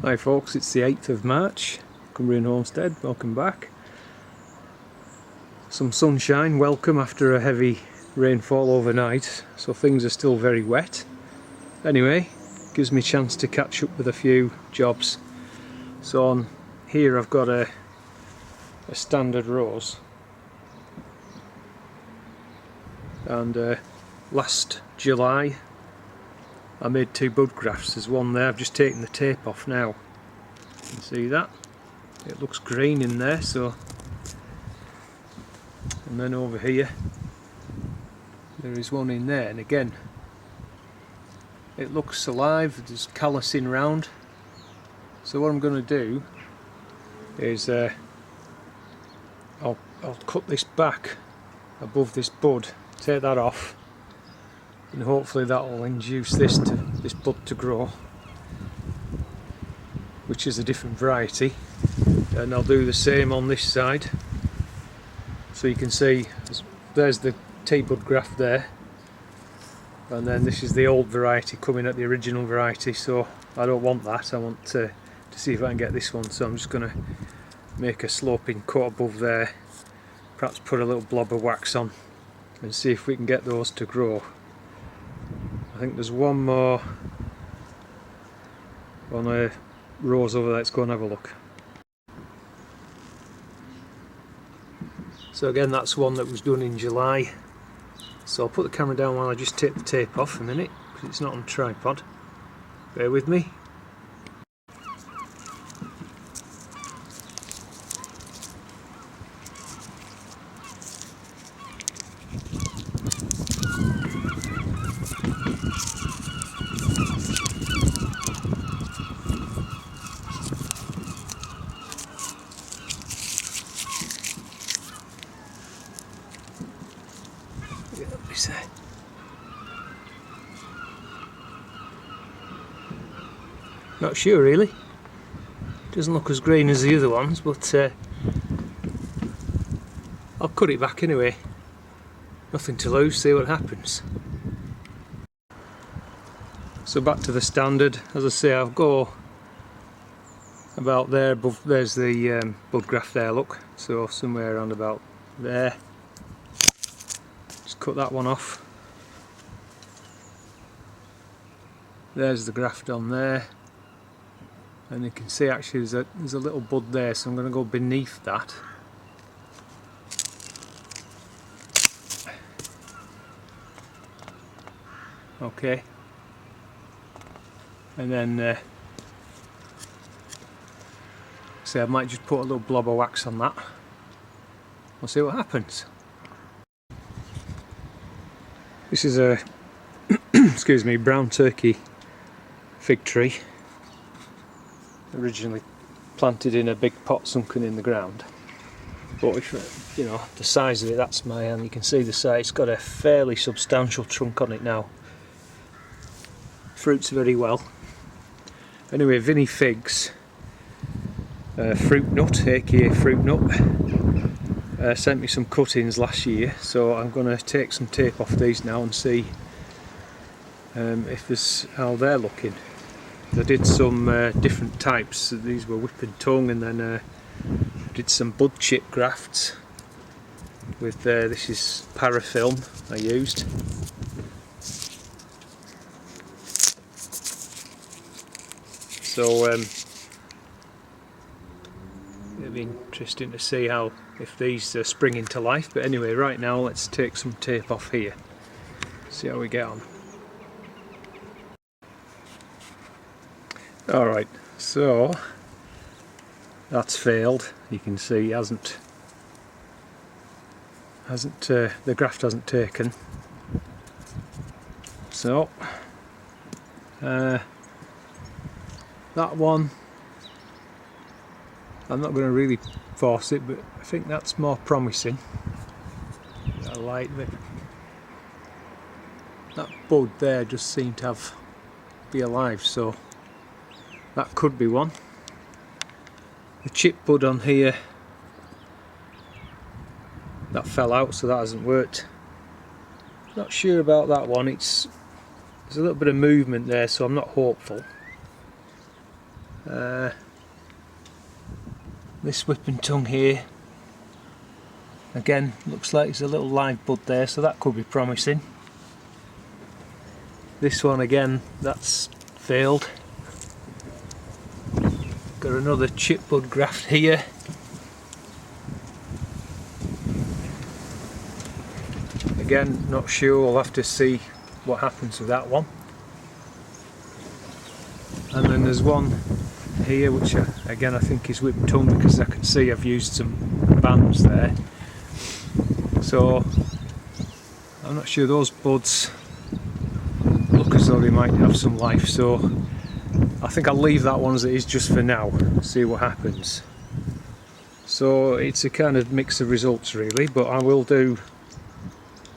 Hi folks, it's the 8th of March, Cumbrian Homestead, welcome back. Some sunshine, welcome after a heavy rainfall overnight, so things are still very wet. Anyway, gives me a chance to catch up with a few jobs. So on here I've got a standard rose, and last July I made 2 bud grafts. There's one there, I've just taken the tape off now. You can see that? It looks green in there, so... And then over here, there is one in there, and again, it looks alive, there's callousing round. So what I'm going to do is I'll cut this back above this bud, take that off, and hopefully that will induce this bud to grow, which is a different variety. And I'll do the same on this side. So you can see there's the tea-bud graft there, and then this is the old variety coming at the original variety, so I don't want that. I want to see if I can get this one, so I'm just going to make a sloping cut above there, perhaps put a little blob of wax on and see if we can get those to grow. I think there's one more on a rose over there. Let's go and have a look. So again, that's one that was done in July. So I'll put the camera down while I just take the tape off a minute, because it's not on a tripod. Bear with me. Not sure really. Doesn't look as green as the other ones, but I'll cut it back anyway. Nothing to lose, see what happens. So back to the standard. As I say, I'll go about there above. There's the bud graft there, look. So somewhere around about there. Just cut that one off. There's the graft on there. And you can see actually there's a little bud there, so I'm going to go beneath that. Okay. And then see, I might just put a little blob of wax on that. We'll see what happens. This is a excuse me, brown turkey fig tree. Originally planted in a big pot sunken in the ground, but if you know the size of it, that's my hand. You can see the size. It's got a fairly substantial trunk on it now. Fruits very well. Anyway, Vinny Figs, fruit nut, aka fruit nut, sent me some cuttings last year, so I'm going to take some tape off these now and see if this how they're looking. I did some different types. These were whip and tongue, and then did some bud chip grafts with this is parafilm I used. So it'll be interesting to see how if these spring into life. But anyway, right now let's take some tape off here. See how we get on. Alright, so that's failed. You can see hasn't the graft hasn't taken. So that one, I'm not going to really force it, but I think that's more promising. I like that. That bud there just seemed to be alive, so that could be one. The chip bud on here, that fell out, so that hasn't worked. Not sure about that one. There's a little bit of movement there, so I'm not hopeful. This whipping tongue here, again, looks like there's a little live bud there, so that could be promising. This one again, that's failed. Got another chip bud graft here. Again, not sure, we'll have to see what happens with that one. And then there's one here which again I think is whipped tongue, because I can see I've used some bands there. So I'm not sure, those buds look as though they might have some life, so I think I'll leave that one as it is just for now, see what happens. So it's a kind of mix of results really, but I will do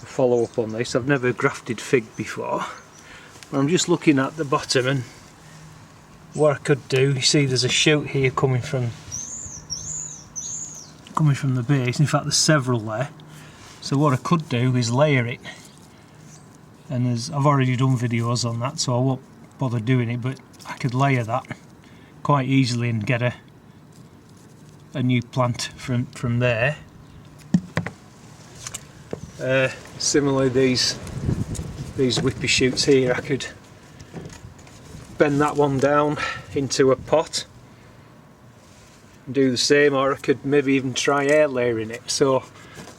a follow up on this. I've never grafted fig before. I'm just looking at the bottom, and what I could do, you see there's a shoot here coming from the base. In fact there's several there. So what I could do is layer it, and I've already done videos on that, so I won't bother doing it, but I could layer that quite easily and get a new plant from there. Similarly, these whippy shoots here, I could bend that one down into a pot and do the same, or I could maybe even try air layering it. So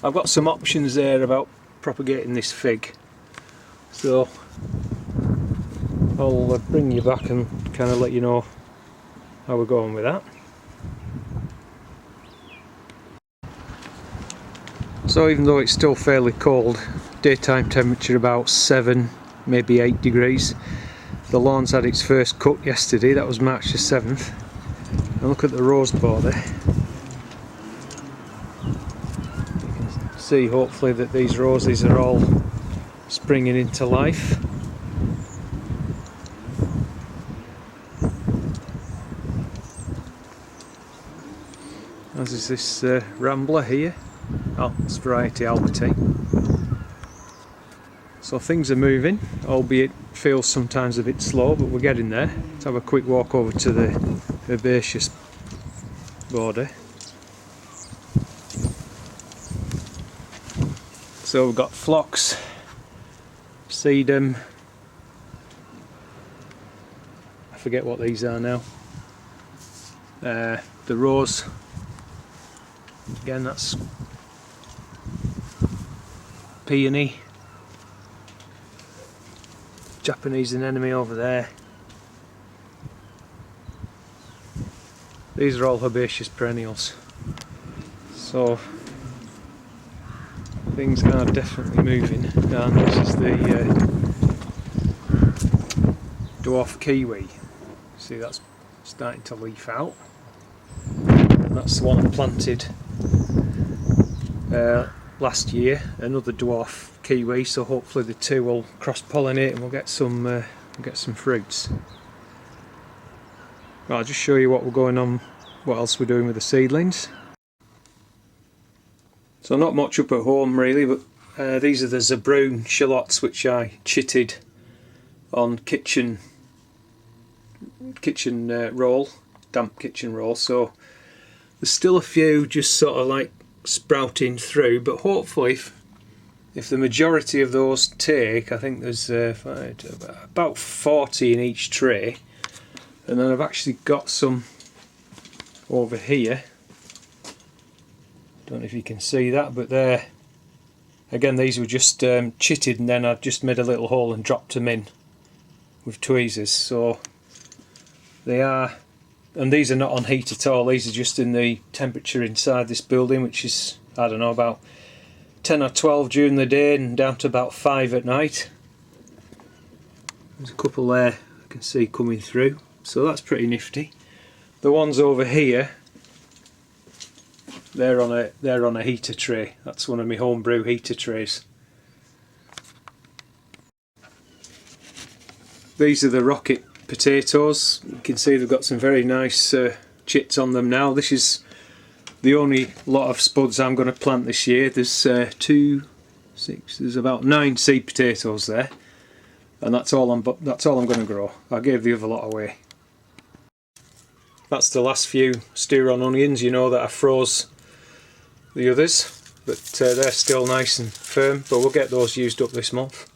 I've got some options there about propagating this fig. So I'll bring you back and kind of let you know how we're going with that. So even though it's still fairly cold, daytime temperature about 7, maybe 8 degrees. The lawn's had its first cut yesterday, that was March the 7th. And look at the rose border. You can see hopefully that these roses are all springing into life. As is this rambler here. Oh, it's variety Albertine. So things are moving, albeit feels sometimes a bit slow, but we're getting there. Let's have a quick walk over to the herbaceous border. So we've got phlox, sedum, I forget what these are now. The rose, again that's peony. Japanese anemone over there. These are all herbaceous perennials. So things are definitely moving. And this is the dwarf kiwi. See, that's starting to leaf out. And that's the one I planted last year, another dwarf kiwi, so hopefully the two will cross-pollinate and we'll get some fruits. Well, I'll just show you what we're going on, what else we're doing with the seedlings. So not much up at home really, but these are the Zabroon shallots which I chitted on kitchen roll, damp kitchen roll. So there's still a few just sort of like sprouting through, but hopefully if the majority of those take, I think there's about 40 in each tray, and then I've actually got some over here. Don't know if you can see that, but there again, these were just chitted, and then I've just made a little hole and dropped them in with tweezers. So they are, and these are not on heat at all, these are just in the temperature inside this building, which is, I don't know, about 10 or 12 during the day and down to about 5 at night. There's a couple there I can see coming through, so that's pretty nifty. The ones over here, they're on a heater tray. That's one of my homebrew heater trays. These are the rocket potatoes. You can see they've got some very nice chits on them now. This is the only lot of spuds I'm going to plant this year. There's 2, 6, there's about 9 seed potatoes there, and that's all I'm going to grow. I gave the other lot away. That's the last few steer-on onions, you know, that I froze the others, but they're still nice and firm, but we'll get those used up this month.